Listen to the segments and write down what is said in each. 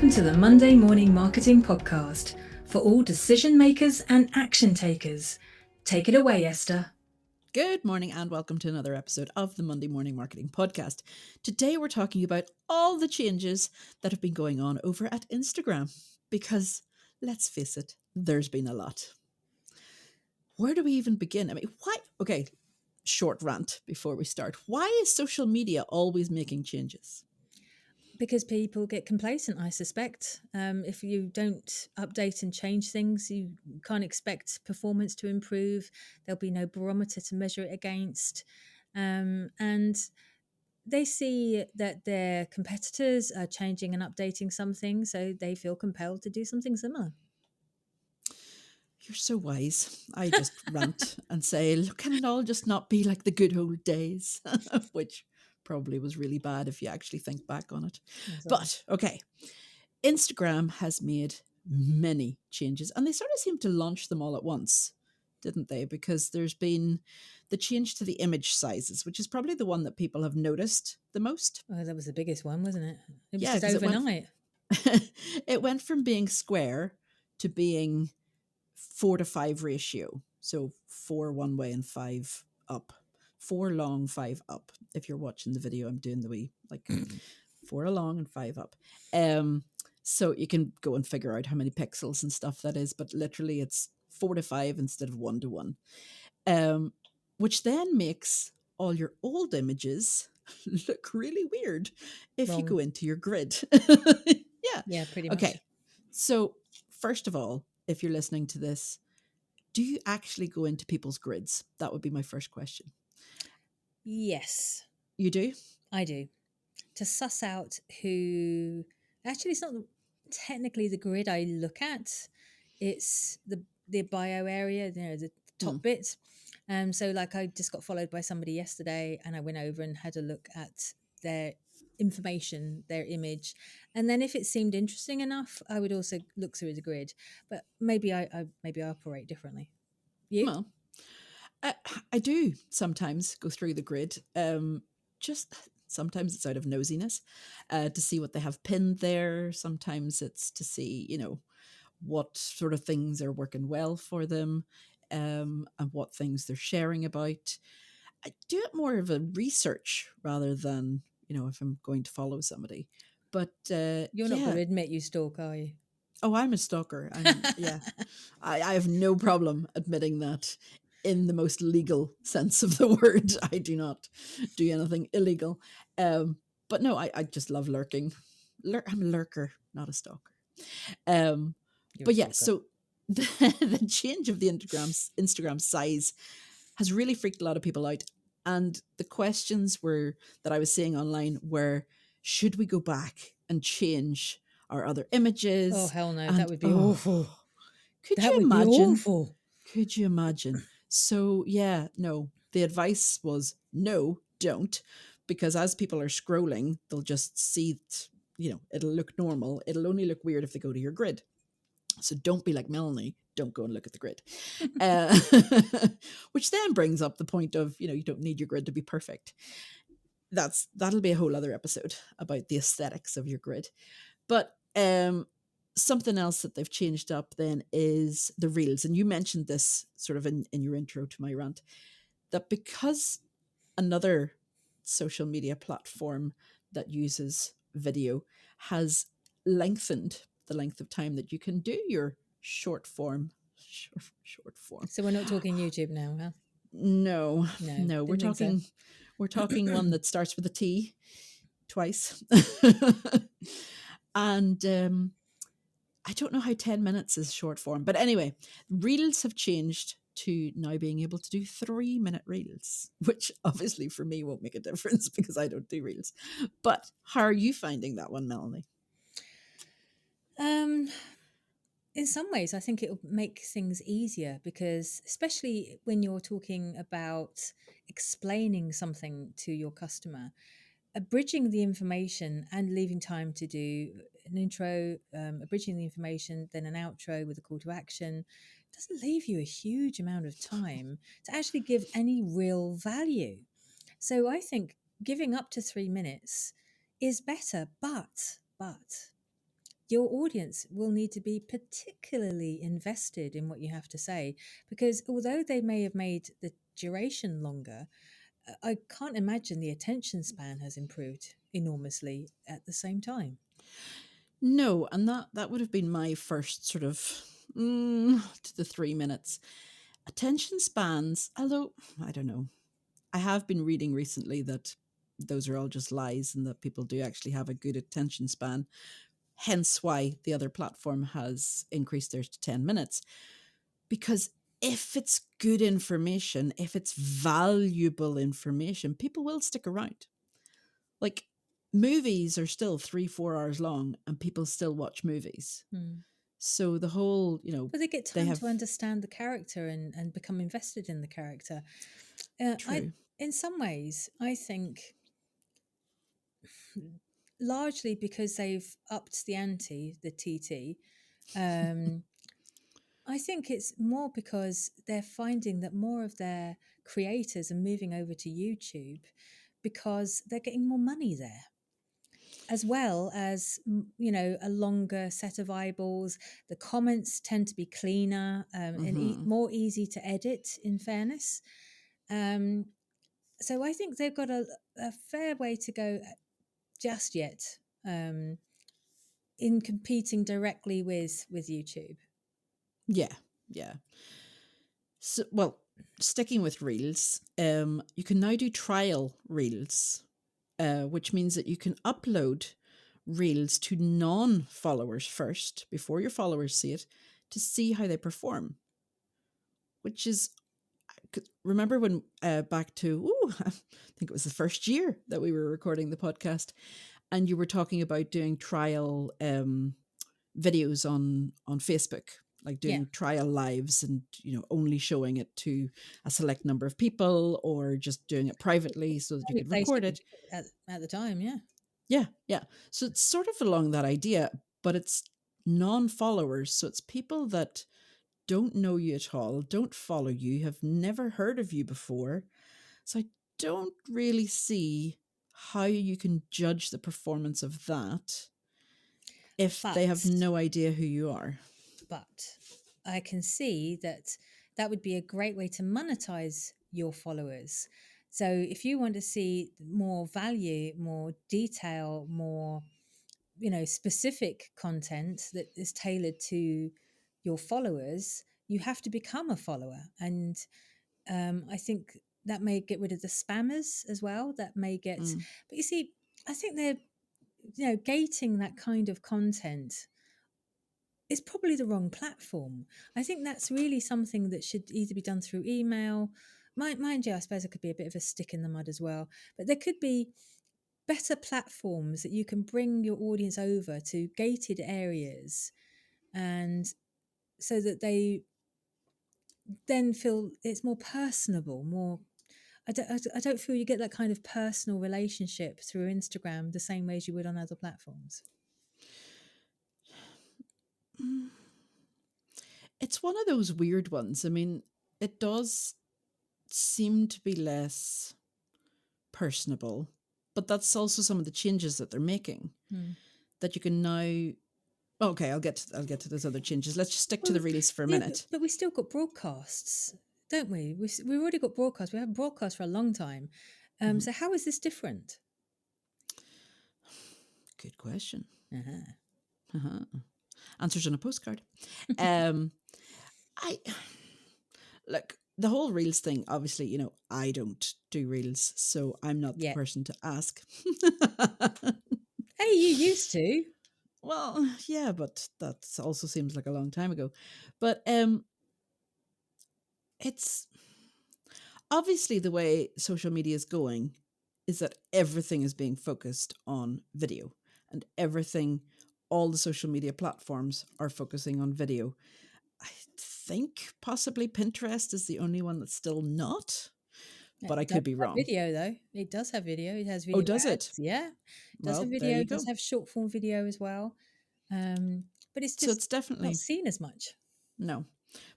Welcome to the Monday Morning Marketing Podcast for all decision makers and action takers. Take it away, Esther. Good morning and welcome to another episode of the Monday Morning Marketing Podcast. Today we're talking about all the changes that have been going on over at Instagram because, let's face it, there's been a lot. Where do we even begin? I mean, why? Okay, short rant before we start. Why is social media always making changes? Because people get complacent, I suspect. If you don't update and change things, you can't expect performance to improve. There'll be no barometer to measure it against. And they see that their competitors are changing and updating something, so they feel compelled to do something similar. You're so wise. I just rant and say, look, can it all just not be like the good old days? Which probably was really bad if you actually think back on it. But okay, Instagram has made many changes and they sort of seem to launch them all at once, didn't they? Because there's been the change to the image sizes, which is probably the one that people have noticed the most. Oh, that was the biggest one, wasn't it? It was Yeah, just 'cause overnight. it went from being square to being 4:5 ratio. So 4 one way and 5 up. 4 long, 5 up. If you're watching the video, I'm doing the wee like 4 along and 5 up. So you can go and figure out how many pixels and stuff that is, but literally it's 4:5 instead of 1:1. Which then makes all your old images look really weird if you go into your grid. Yeah, pretty much. Okay. So first of all, if you're listening to this, do you actually go into people's grids? That would be my first question. Yes, You do? I do. To suss out who actually, it's not technically the grid I look at, it's the bio area, the top bit. So like I just got followed by somebody yesterday and I went over and had a look at their information, their image, and then if it seemed interesting enough, I would also look through the grid. But maybe I operate differently. You? Well, I do sometimes go through the grid. Just sometimes it's out of nosiness to see what they have pinned there. Sometimes it's to see, what sort of things are working well for them, and what things they're sharing about. I do it more of a research rather than, if I'm going to follow somebody. But You're not going to admit you stalk, are you? Oh, I'm a stalker. I have no problem admitting that in the most legal sense of the word. I do not do anything illegal. But no, I just love lurking. I'm a lurker, not a stalker. But yeah, so the change of the Instagram size has really freaked a lot of people out. And the questions that I was seeing online were, should we go back and change our other images? Oh, hell no. That would be awful. Could you imagine? So yeah, no, the advice was no, don't, because as people are scrolling, they'll just see, it'll look normal. It'll only look weird if they go to your grid. So don't be like Melanie. Don't go and look at the grid. Which then brings up the point of, you don't need your grid to be perfect. That'll be a whole other episode about the aesthetics of your grid. But something else that they've changed up then is the reels. And you mentioned this sort of in your intro to my rant, that because another social media platform that uses video has lengthened the length of time that you can do your short form. So we're not talking YouTube now, huh? No. We're talking one that starts with a T twice. And I don't know how 10 minutes is short form, but anyway, reels have changed to now being able to do 3-minute reels, which obviously for me won't make a difference because I don't do reels. But how are you finding that one, Melanie? In some ways, I think it'll make things easier because, especially when you're talking about explaining something to your customer, abridging the information and leaving time to do an intro, abridging the information, then an outro with a call to action doesn't leave you a huge amount of time to actually give any real value. So I think giving up to 3 minutes is better, but your audience will need to be particularly invested in what you have to say, because although they may have made the duration longer, I can't imagine the attention span has improved enormously at the same time. No, and that would have been my first sort of to the 3 minutes. Attention spans, although I don't know. I have been reading recently that those are all just lies and that people do actually have a good attention span. Hence why the other platform has increased theirs to 10 minutes. Because if it's good information, if it's valuable information, people will stick around. Like, movies are still 3-4 hours long and people still watch movies. So the whole, But they get time to understand the character and become invested in the character. True. In some ways, I think largely because they've upped the ante, the TT, I think it's more because they're finding that more of their creators are moving over to YouTube because they're getting more money there, as well as a longer set of eyeballs. The comments tend to be cleaner and more easy to edit, in fairness. So I think they've got a fair way to go just yet in competing directly with YouTube. Yeah. So, well, sticking with Reels, you can now do trial Reels, which means that you can upload Reels to non-followers first, before your followers see it, to see how they perform. Which is, remember when back to, I think it was the first year that we were recording the podcast, and you were talking about doing trial videos on Facebook, like doing trial lives and, only showing it to a select number of people, or just doing it privately so that you could record it. At the time, Yeah. So it's sort of along that idea, but it's non-followers. So it's people that don't know you at all, don't follow you, have never heard of you before. So I don't really see how you can judge the performance of that if they have no idea who you are. But I can see that would be a great way to monetize your followers. So if you want to see more value, more detail, more specific content that is tailored to your followers, you have to become a follower. And I think that may get rid of the spammers as well. That may get, but you see, I think they're gating that kind of content is probably the wrong platform. I think that's really something that should either be done through email. Mind you, I suppose it could be a bit of a stick in the mud as well, but there could be better platforms that you can bring your audience over to, gated areas, and so that they then feel it's more personable, more. I don't feel you get that kind of personal relationship through Instagram the same way as you would on other platforms. It's one of those weird ones. I mean, it does seem to be less personable, but that's also some of the changes that they're making. That you can now. Okay, I'll get to those other changes. Let's just stick to the Reels for a minute. But we still got broadcasts, don't we? We've already got broadcasts. We have broadcasts for a long time. So how is this different? Good question. Answers on a postcard. Look, the whole Reels thing, obviously, I don't do Reels, so I'm not the person to ask. Hey, you used to. Well, yeah, but that also seems like a long time ago. But it's obviously the way social media is going is that everything is being focused on video, and all the social media platforms are focusing on video. I think possibly Pinterest is the only one that's still not, but I could be wrong. Video though, it does have video. It has video. Oh, does ads. it? Yeah, it does have video. It does have short form video as well. But it's just so it's definitely not seen as much. No,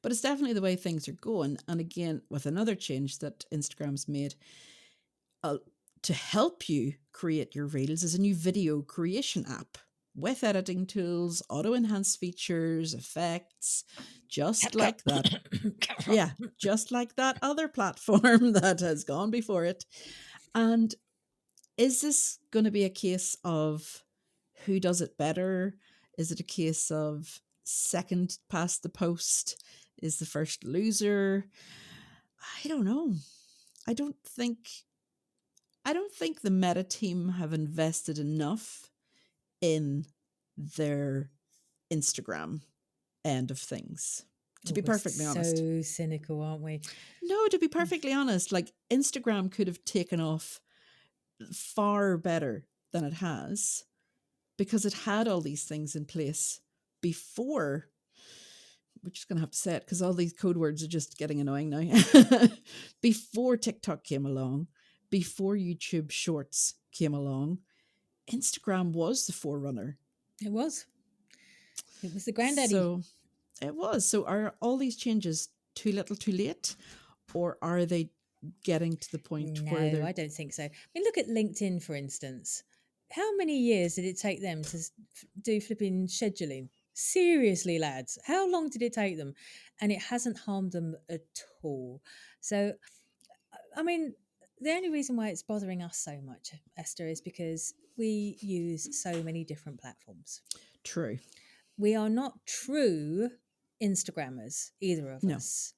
but it's definitely the way things are going. And again, with another change that Instagram's made to help you create your Reels is a new video creation app. with editing tools, auto enhanced features, effects, just like that. Yeah, just like that other platform that has gone before it. And is this going to be a case of who does it better? Is it a case of second past the post is the first loser? I don't know. I don't think I don't think the Meta team have invested enough in their Instagram end of things. To Oh, be we're perfectly honest. so cynical, aren't we? No, to be perfectly honest, like Instagram could have taken off far better than it has because it had all these things in place before. We're just going to have to say it because all these code words are just getting annoying now. Before TikTok came along, before YouTube Shorts came along, Instagram was the forerunner. It was. It was the granddaddy. So it was. So are all these changes too little too late? Or are they getting to the point where No, they're... I don't think so. I mean, look at LinkedIn, for instance. How many years did it take them to do flipping scheduling? Seriously, lads, how long did it take them? And it hasn't harmed them at all. So, I mean, the only reason why it's bothering us so much, Esther, is because we use so many different platforms. True. We are not true Instagrammers, either of No. us.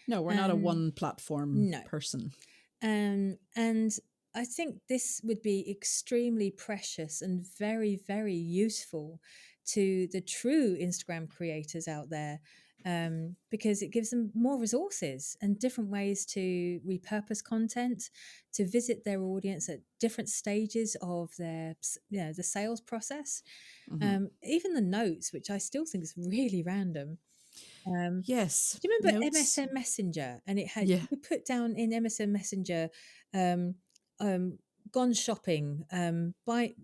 No, we're not a one platform no. person. And I think this would be extremely precious and very, very useful to the true Instagram creators out there, because it gives them more resources and different ways to repurpose content, to visit their audience at different stages of their, the sales process. Even the notes, which I still think is really random. Yes. Do you remember Notes. MSN Messenger? And it had, Yeah. you could put down in MSN Messenger, gone shopping, buy,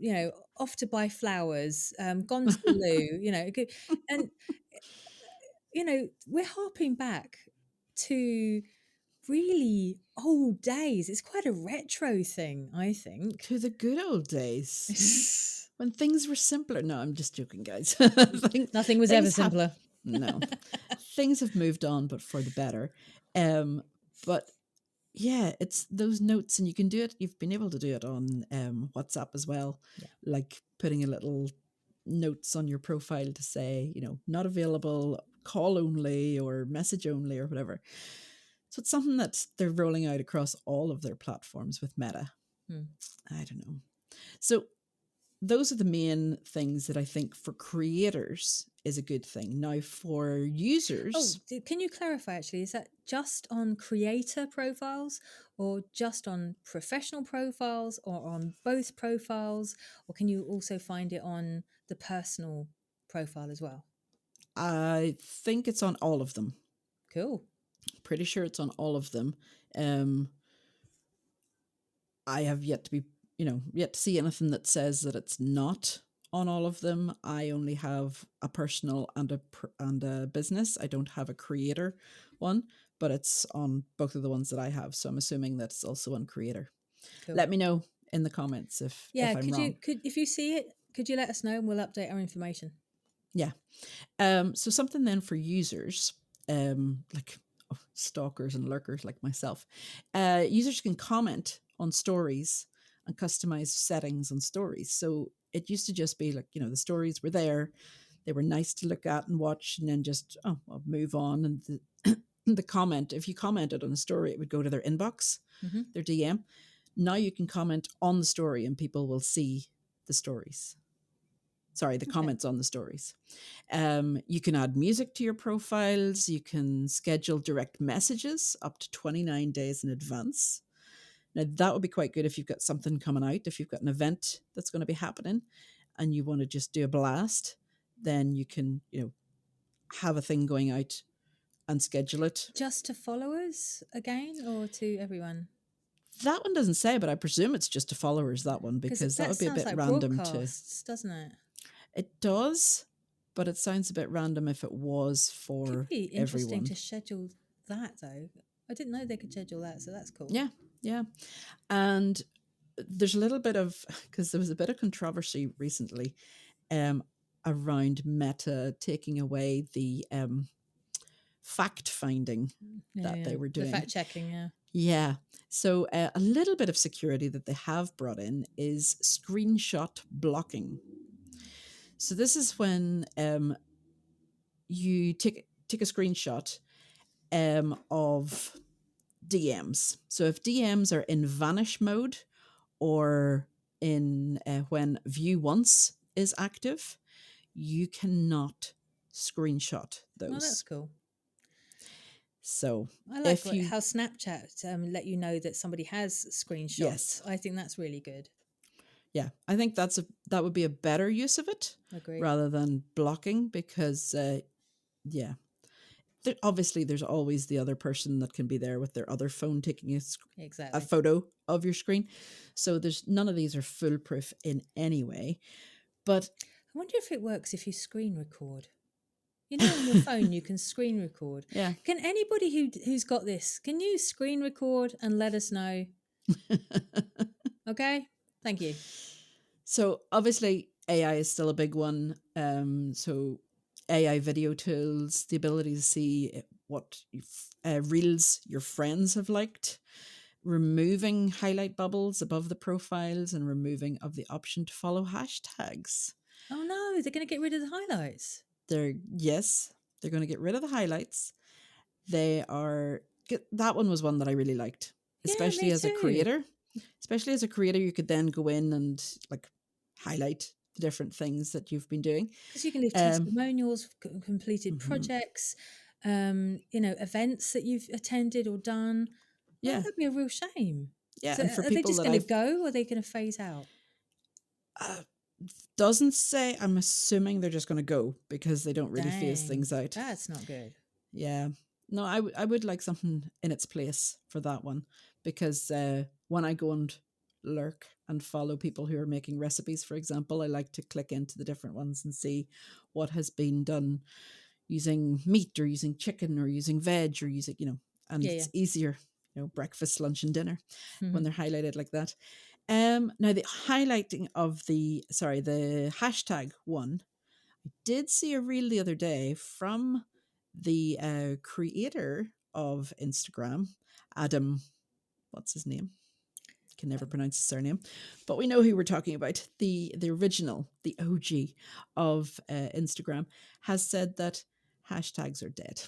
off to buy flowers, gone to the loo, and we're harping back to really old days. It's quite a retro thing, I think. To the good old days. When things were simpler. No, I'm just joking, guys. Nothing was ever simpler. No. Things have moved on, but for the better. But yeah, it's those notes, and you can do it. You've been able to do it on WhatsApp as well. Yeah. Like putting a little notes on your profile to say, not available, call only, or message only, or whatever. So it's something that they're rolling out across all of their platforms with Meta. I don't know. So those are the main things that I think for creators is a good thing. Now for users... Oh, can you clarify actually, is that just on creator profiles or just on professional profiles or on both profiles, or can you also find it on the personal profile as well? I think it's on all of them. Cool. Pretty sure it's on all of them. I have yet to see anything that says that it's not on all of them. I only have a personal and a business. I don't have a creator one, but it's on both of the ones that I have. So I'm assuming that it's also on creator. Cool. Let me know in the comments if I'm wrong. If you see it, could you let us know and we'll update our information? Yeah. So something then for users, like stalkers and lurkers like myself, users can comment on stories and customize settings on stories. So it used to just be like, the stories were there, they were nice to look at and watch, and then just, I'll move on. And the comment, if you commented on a story, it would go to their inbox, their DM. Now you can comment on the story and people will see the stories. Sorry, the comments on the stories. You can add music to your profiles. You can schedule direct messages up to 29 days in advance. Now, that would be quite good if you've got something coming out, if you've got an event that's going to be happening and you want to just do a blast, then you can, have a thing going out and schedule it. Just to followers again, or to everyone? That one doesn't say, but I presume it's just to followers, that one, because that would be a bit like random broadcasts, doesn't it? It does, but it sounds a bit random if it was for Could be interesting everyone. to schedule that, though. I didn't know they could schedule that, so that's cool. Yeah. And there's a little bit of, because there was a bit of controversy recently around Meta taking away the fact finding that they were The doing. fact checking, yeah. Yeah. So a little bit of security that they have brought in is screenshot blocking. So this is when you take a screenshot of DMs. So if DMs are in vanish mode or in when view once is active, you cannot screenshot Well, that's those. cool. So I like if you how Snapchat let you know that somebody has screenshots. Yes. I think that's really good. Yeah, I think that would be a better use of it Agree. rather than blocking because yeah, obviously there's always the other person that can be there with their other phone taking a Exactly. photo of your screen. So there's none of these are foolproof in any way. But I wonder if it works if you screen record. You know, on your phone you can screen record. yeah, Can anybody who's got this, can you screen record and let us know? Okay, thank you. so obviously AI is still a big one. So AI video tools, the ability to see what reels your friends have liked, removing highlight bubbles above the profiles, and removing of the option to follow hashtags. Oh no, they're going to get rid of the highlights. They're going to get rid of the highlights. That one was one that I really liked, especially me as a too. creator. Especially as a creator, you could then go in and like highlight the different things that you've been doing. Because you can leave testimonials, completed projects, events that you've attended or done. Well, Yeah, that'd be a real shame. yeah, So and for are they people just that going to I've go or are they going to phase out? doesn't say. I'm assuming they're just going to go because they don't really phase Dang, things out. that's not good. Yeah. No, I would like something in its place for that one because when I go and lurk and follow people who are making recipes, for example, I like to click into the different ones and see what has been done using meat or using chicken or using veg or using, and it's easier, breakfast, lunch and dinner when they're highlighted like that. Now the highlighting of the hashtag one, I did see a reel the other day from the creator of Instagram, Adam. What's his name? Can never pronounce his surname, but we know who we're talking about. The original, the OG of Instagram, has said that hashtags are dead.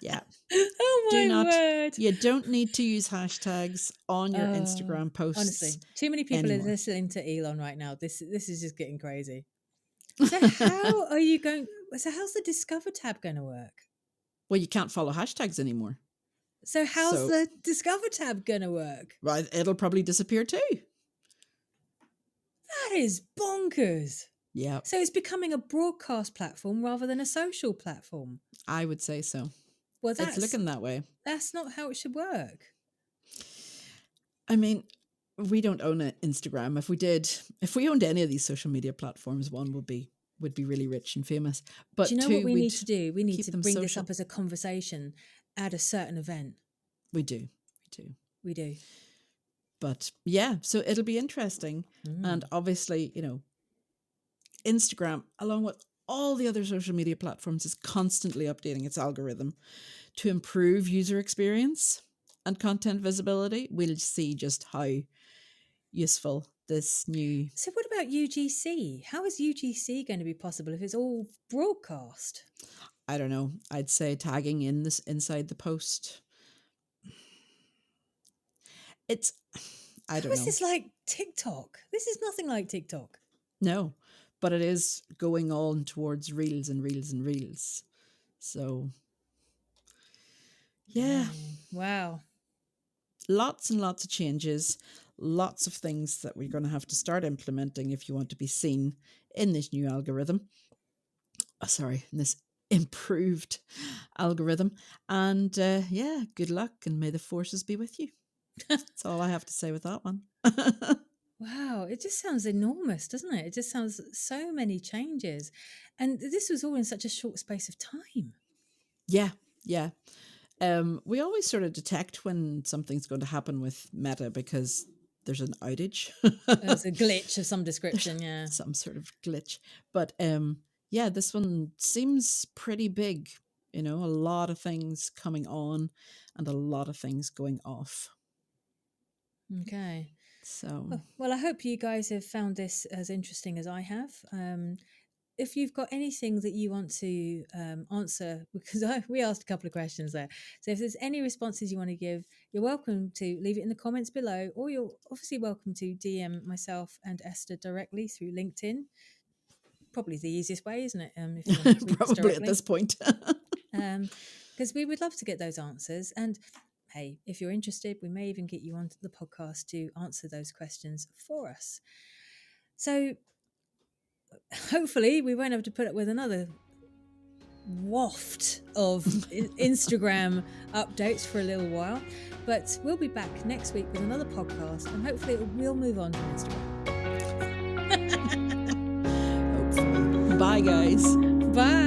Yeah. Oh my word. You don't need to use hashtags on your Instagram posts. Honestly, too many people anymore. are listening to Elon right now. This is just getting crazy. So how are you going? So how's the Discover tab going to work? Well, you can't follow hashtags anymore. So how's the Discover tab going to work? Right, it'll probably disappear too. That is bonkers. Yeah. So it's becoming a broadcast platform rather than a social platform. I would say so. Well, it's looking that way. That's not how it should work. I mean, we don't own an Instagram. If we owned any of these social media platforms, one would be really rich and famous. But do you know what we need to do? We need to bring this social. up as a conversation at a certain event. We do. But yeah, so it'll be interesting. And obviously, Instagram, along with all the other social media platforms, is constantly updating its algorithm to improve user experience and content visibility. We'll see just how useful this new... So what about UGC? How is UGC going to be possible if it's all broadcast? I don't know. I'd say tagging inside the post. I don't know. This is like TikTok. This is nothing like TikTok. No, but it is going on towards reels and reels and reels. So, yeah. Wow. Lots and lots of changes. Lots of things that we're going to have to start implementing if you want to be seen in this new algorithm. In this improved algorithm. And good luck and may the forces be with you. That's all I have to say with that one. Wow, it just sounds enormous, doesn't it? It just sounds so many changes. And this was all in such a short space of time. Yeah. We always sort of detect when something's going to happen with Meta because there's an outage. There's a glitch of some description, yeah. Some sort of glitch. But yeah, this one seems pretty big. A lot of things coming on and a lot of things going off. Okay. So, well, I hope you guys have found this as interesting as I have. If you've got anything that you want to answer, because we asked a couple of questions there. So if there's any responses you want to give, you're welcome to leave it in the comments below, or you're obviously welcome to DM myself and Esther directly through LinkedIn. Probably the easiest way, isn't it? If you want to reach us probably directly. at this point. Because we would love to get those answers. And hey, if you're interested, we may even get you onto the podcast to answer those questions for us. So hopefully we won't have to put up with another waft of Instagram updates for a little while, but we'll be back next week with another podcast, and hopefully we'll move on from Instagram. Hopefully. Bye, guys. Bye.